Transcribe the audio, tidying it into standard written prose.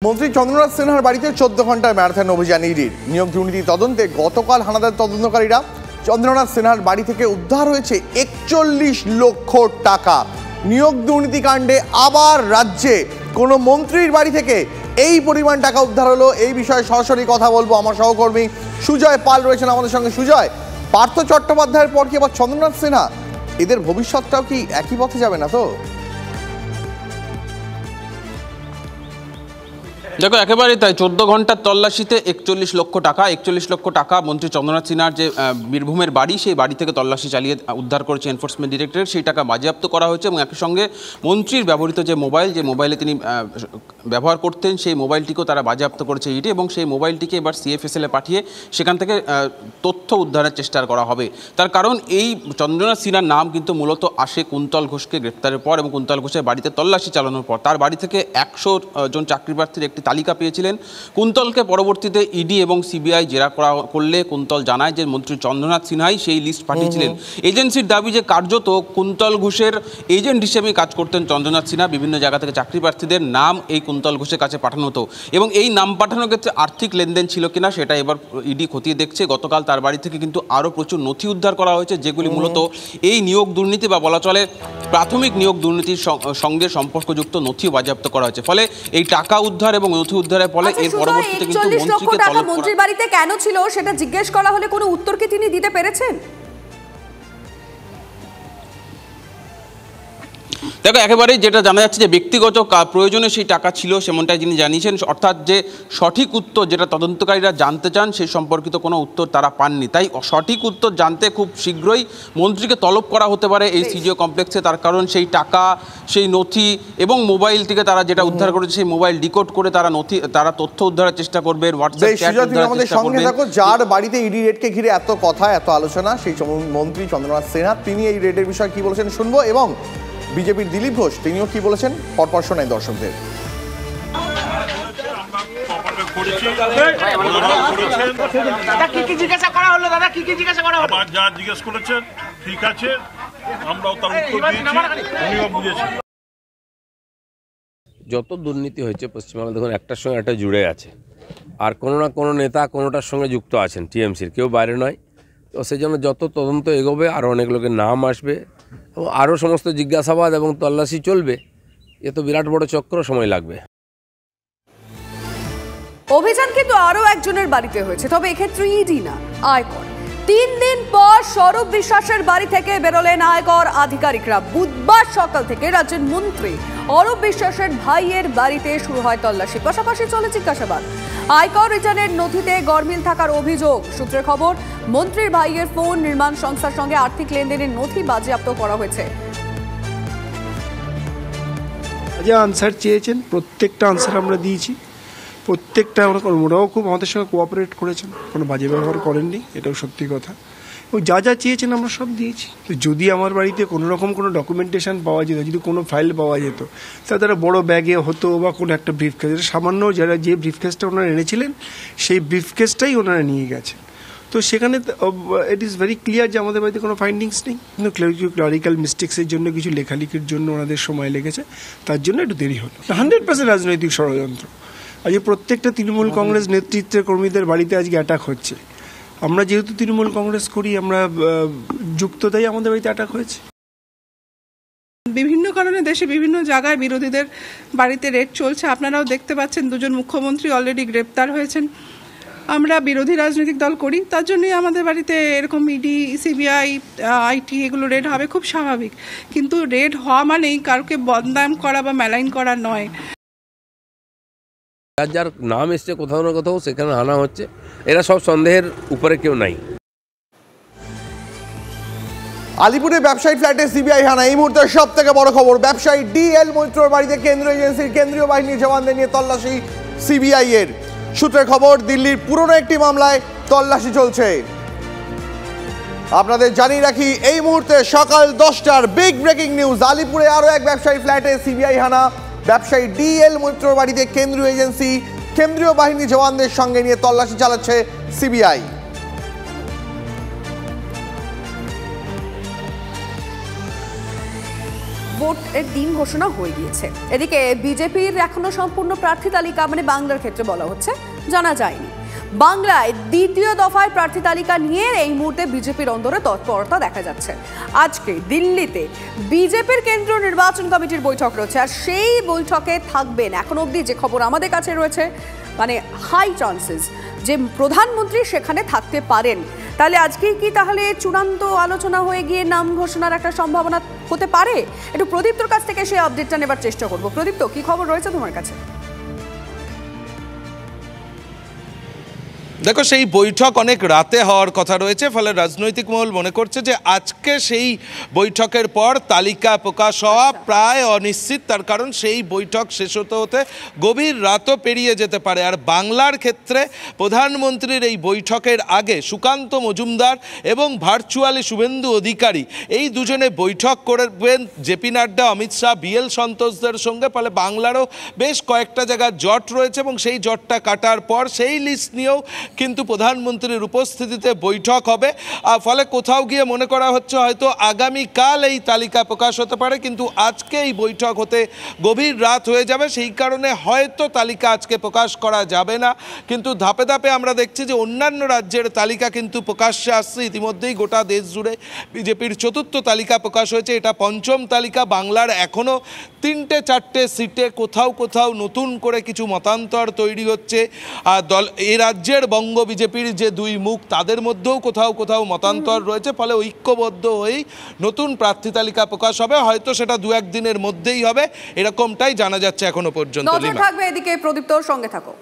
মন্ত্রী চন্দ্রনাথ সিনহার বাড়িতে 14 ঘন্টার ম্যারাথন অভিযান ইডির। নিয়োগ দুর্নীতি তদন্তে গতকাল হানাদার তদন্তকারীরা চন্দ্রনাথ সিনহার বাড়ি থেকে উদ্ধার হয়েছে 41 লক্ষ টাকা। নিয়োগ দুর্নীতি কাণ্ডে আবার রাজ্যে কোনো মন্ত্রীর বাড়ি থেকে এই পরিমাণ টাকা উদ্ধার হলো, এই বিষয়ে সরাসরি কথা বলবো। আমার সহকর্মী সুজয় পাল রয়েছেন আমাদের সঙ্গে। সুজয়, পার্থ চট্টোপাধ্যায়ের পর কি আবার চন্দ্রনাথ সিনহা, এদের ভবিষ্যৎটাও কি একই পথে যাবে না? তো দেখো, একেবারেই তাই। 14 ঘন্টার তল্লাশিতে 41 লক্ষ টাকা মন্ত্রী চন্দ্রনাথ সিনহার যে বীরভূমের বাড়ি, সেই বাড়ি থেকে তল্লাশি চালিয়ে উদ্ধার করেছে এনফোর্সমেন্ট ডিরেক্টরেট। সেই টাকা বাজেয়াপ্ত করা হয়েছে এবং একই সঙ্গে মন্ত্রীর ব্যবহৃত যে মোবাইলে তিনি ব্যবহার করতেন, সেই মোবাইলটিকেও তারা বাজেয়াপ্ত করেছে ইডি, এবং সেই মোবাইলটিকে এবার সিএফএসএলে পাঠিয়ে সেখান থেকে তথ্য উদ্ধারের চেষ্টা করা হবে। তার কারণ এই চন্দ্রনাথ সিনহার নাম কিন্তু মূলত আসে কুন্তল ঘোষকে গ্রেপ্তারের পর এবং কুন্তল ঘোষের বাড়িতে তল্লাশি চালানোর পর। তার বাড়ি থেকে 100 জন চাকরি প্রার্থীর একটি তালিকা পেয়েছিলেন কুন্তলকে। পরবর্তীতে ইডি এবং সিবিআই জেরা করলে কুন্তল জানায় যে মন্ত্রী চন্দ্রনাথ সিনহাই সেই লিস্ট পাঠিয়েছিলেন। এজেন্সির দাবি যে কার্যত কুন্তল ঘোষের এজেন্ট হিসেবেই কাজ করতেন চন্দ্রনাথ সিনহা। বিভিন্ন জায়গা থেকে চাকরি প্রার্থীদের নাম এই কুন্তল ঘোষের কাছে পাঠানো হতো এবং এই নাম পাঠানোর ক্ষেত্রে আর্থিক লেনদেন ছিল কিনা সেটা এবার ইডি খতিয়ে দেখছে। গতকাল তার বাড়ি থেকে কিন্তু আরও প্রচুর নথি উদ্ধার করা হয়েছে, যেগুলি মূলত এই নিয়োগ দুর্নীতি বা বলা চলে প্রাথমিক নিয়োগ দুর্নীতির সঙ্গে সম্পর্কযুক্ত নথি বাজেয়াপ্ত করা হয়েছে। ফলে এই টাকা উদ্ধার এবং নথি উদ্ধারের ফলে এর পরবর্তীতে কিন্তু মন্ত্রীকে তলব করা। মন্ত্রীর বাড়িতে কেন ছিল সেটা জিজ্ঞেস করা হলে কোনো উত্তর কি তিনি দিতে পেরেছেন? দেখো, একেবারেই যেটা জানা যাচ্ছে যে ব্যক্তিগত প্রয়োজনে সেই টাকা ছিল, সেমনটাই যিনি জানিয়েছেন। অর্থাৎ যে সঠিক উত্তর যেটা তদন্তকারীরা জানতে চান সেই সম্পর্কিত কোনো উত্তর তারা পাননি। তাই সঠিক উত্তর জানতে খুব শীঘ্রই মন্ত্রীকে তলব করা হতে পারে এই সিজিও কমপ্লেক্সে। তার কারণ সেই টাকা, সেই নথি এবং মোবাইল থেকে তারা যেটা উদ্ধার করেছে সেই মোবাইল ডিকোড করে তারা তথ্য উদ্ধারের চেষ্টা করবে। যার বাড়িতে ইডি রেডকে ঘিরে এত কথা, এত আলোচনা, সেই মন্ত্রী চন্দ্রনাথ সিনহা, তিনি এই রেডের বিষয়ে কি বলেছেন শুনবো, এবং বিজেপির দিলীপ ঘোষ তিনিও কি বলেছেন পরপর শোনাই দর্শকদের। যত দুর্নীতি হয়েছে পশ্চিমবাংলা, দেখুন একটার সঙ্গে একটা জুড়ে আছে, আর কোনো না কোনো নেতা কোনোটার সঙ্গে যুক্ত আছেন টিএমসির, কেউ বাইরে নয়। তো সেই জন্য যত তদন্ত এগোবে আরও অনেক লোকের নাম আসবে এবং আরও সমস্ত জিজ্ঞাসাবাদ এবং তল্লাশি চলবে। এ তো বিরাট বড় চক্র, সময় লাগবে। অভিযান কিন্তু আরো একজনের বাড়িতে হয়েছে, তবে এক্ষেত্রে ইডি না, আয়কর। 3 দিন পর স্বরূপ বিশ্বাসের বাড়ি থেকে বেরোলেন আয়কর আধিকারিকরা। বুধবার সকাল থেকে রাজ্যের মন্ত্রী অরূপ বিশ্বাসের ভাইয়ের বাড়িতে শুরু হয় তল্লাশি, পাশাপাশি চলে জিজ্ঞাসাবাদ। আয়কর রিটার্নের নথিতে গরমিল থাকার অভিযোগ। সূত্রের খবর, মন্ত্রীর ভাইয়ের ফোন, নির্মাণ সংস্থার সঙ্গে আর্থিক লেনদেনের নথি বাজেয়াপ্ত করা হয়েছে। যে আনসার চেয়েছেন প্রত্যেকটা আনসার আমরা দিয়েছি, প্রত্যেকটা ওরাও খুব আমাদের সঙ্গে কোঅপারেট করেছেন, কোনো বাজে ব্যবহার করেননি, এটাও সত্যি কথা। এবং যা যা চেয়েছেন আমরা সব দিয়েছি। তো যদি আমার বাড়িতে কোনো রকম কোনো ডকুমেন্টেশন পাওয়া যেত, যদি কোনো ফাইল পাওয়া যেত, তারা বড় ব্যাগে হতো বা কোনো একটা ব্রিফকেস, সামান্য যারা যে ব্রিফকেসটা ওনারা এনেছিলেন সেই ব্রিফকেসটাই ওনারা নিয়ে গেছেন। তো সেখানে ইট ইজ ভেরি ক্লিয়ার যে আমাদের বাড়িতে কোনো ফাইন্ডিংস নেই। কিন্তু ক্লারিক্যাল মিস্টেক্সের জন্য, কিছু লেখালেখির জন্য ওনাদের সময় লেগেছে, তার জন্য একটু দেরি হলো। 100% রাজনৈতিক ষড়যন্ত্র। আজকে প্রত্যেকটা তৃণমূল কংগ্রেস নেতৃত্বের কর্মীদের বাড়িতে আজকে অ্যাটাক হচ্ছে। আমরা যেহেতু তৃণমূল কংগ্রেস করি, আমরা যুক্ততাই আমাদের বাড়িতে অ্যাটাক হয়েছে। বিভিন্ন কারণে দেশে বিভিন্ন জায়গায় বিরোধীদের বাড়িতে রেড চলছে। আপনারাও দেখতে পাচ্ছেন 2 জন মুখ্যমন্ত্রী অলরেডি গ্রেপ্তার হয়েছেন। আমরা বিরোধী রাজনৈতিক দল করি, তার জন্যই আমাদের বাড়িতে এরকম ইডি, সিবিআই, আইটি এগুলো রেড হবে, খুব স্বাভাবিক। কিন্তু রেড হওয়া মানেই কাউকে বদনাম করা বা মেলাইন করা নয়। যার যার নাম এসছে কোথাও না কোথাও, সেখানে আনা হচ্ছে। এরা সব সন্দেহের উপরে কেউ নাই। আলিপুরে ব্যবসায়ী ফ্ল্যাটে সিবিআই হানা, এই মুহূর্তে সব থেকে বড় খবর। ব্যবসায়ী ডিএল মৈত্রর বাড়িতে কেন্দ্রীয় এজেন্সির কেন্দ্রীয় বাহিনীর জওয়ানদের নিয়ে তল্লাশি সিবিআই এর। সূত্রের খবর, দিল্লির পুরনো একটি মামলায় তল্লাশি চলছে। আপনাদের জানিয়ে রাখি, এই মুহূর্তে সকাল 10টার বিগ ব্রেকিং নিউজ। আলিপুরে আরো এক ব্যবসায়ী ফ্ল্যাটে সিবিআই হানা। ব্যবসায়ী ডিএল মৈত্রর বাড়িতে কেন্দ্রীয় এজেন্সি, কেন্দ্রীয় বাহিনী জওয়ানদের সঙ্গে নিয়ে তল্লাশি চালাচ্ছে সিবিআই। ভোটের দিন ঘোষণা হয়ে গিয়েছে। এদিকে বিজেপির এখনো সম্পূর্ণ প্রার্থী তালিকা, মানে বাংলার ক্ষেত্রে বলা হচ্ছে, জানা যায়নি। বাংলায় দ্বিতীয় দফায় প্রার্থী তালিকা নিয়ে এই মুহূর্তে বিজেপির অন্দরে তৎপরতা দেখা যাচ্ছে। আজকে দিল্লিতে বিজেপির কেন্দ্রীয় নির্বাচন কমিটির বৈঠক রয়েছে, আর সেই বৈঠকে থাকবেন, এখন অবধি যে খবর আমাদের কাছে রয়েছে, মানে হাই চান্সেস যে প্রধানমন্ত্রী সেখানে থাকতে পারেন। তাহলে আজকেই কি তাহলে চূড়ান্ত আলোচনা হয়ে গিয়ে নাম ঘোষণার একটা সম্ভাবনা হতে পারে? একটু প্রদীপ্তর কাছ থেকে সেই আপডেটটা নেবার চেষ্টা করবো। প্রদীপ্ত, কি খবর রয়েছে তোমার কাছে? দেখো, সেই বৈঠক অনেক রাতে হওয়ার কথা রয়েছে, ফলে রাজনৈতিক মহল মনে করছে যে আজকে সেই বৈঠকের পর তালিকা প্রকাশ হওয়া প্রায় অনিশ্চিত। তার কারণ সেই বৈঠক শেষ হতে হতে গভীর রাতও পেরিয়ে যেতে পারে। আর বাংলার ক্ষেত্রে প্রধানমন্ত্রীর এই বৈঠকের আগে সুকান্ত মজুমদার এবং ভার্চুয়ালি শুভেন্দু অধিকারী এই দুজনে বৈঠক করবেন জেপি নাড্ডা, অমিত শাহ, বিএল সন্তোষদের সঙ্গে। ফলে বাংলারও বেশ কয়েকটা জায়গার জট রয়েছে এবং সেই জটটা কাটার পর সেই লিস্ট নিয়েও কিন্তু প্রধানমন্ত্রীর উপস্থিতিতে বৈঠক হবে। ফলে কোথাও গিয়ে মনে করা হচ্ছে হয়তো আগামীকাল এই তালিকা প্রকাশ হতে পারে, কিন্তু আজকে এই বৈঠক হতে গভীর রাত হয়ে যাবে। সেই কারণে হয়তো তালিকা আজকে প্রকাশ করা যাবে না। কিন্তু ধাপে ধাপে আমরা দেখছি যে অন্যান্য রাজ্যের তালিকা কিন্তু প্রকাশ্যে আসছে। ইতিমধ্যেই গোটা দেশ জুড়ে বিজেপির চতুর্থ তালিকা প্রকাশ হয়েছে, এটা পঞ্চম তালিকা। বাংলার এখনও 3-4টে সিটে কোথাও কোথাও নতুন করে কিছু মতান্তর তৈরি হচ্ছে। এই রাজ্যের বঙ্গ বিজেপির যে দুই মুখ, তাদের মধ্যেও কোথাও কোথাও মতান্তর রয়েছে। ফলে ঐক্যবদ্ধ হয়েই নতুন প্রার্থী তালিকা প্রকাশ হবে, হয়তো সেটা 2-1 দিনের মধ্যেই হবে, এরকমটাই জানা যাচ্ছে এখনো পর্যন্ত। নজর থাকবে এদিকে, প্রদীপ্তর সঙ্গে থাকো।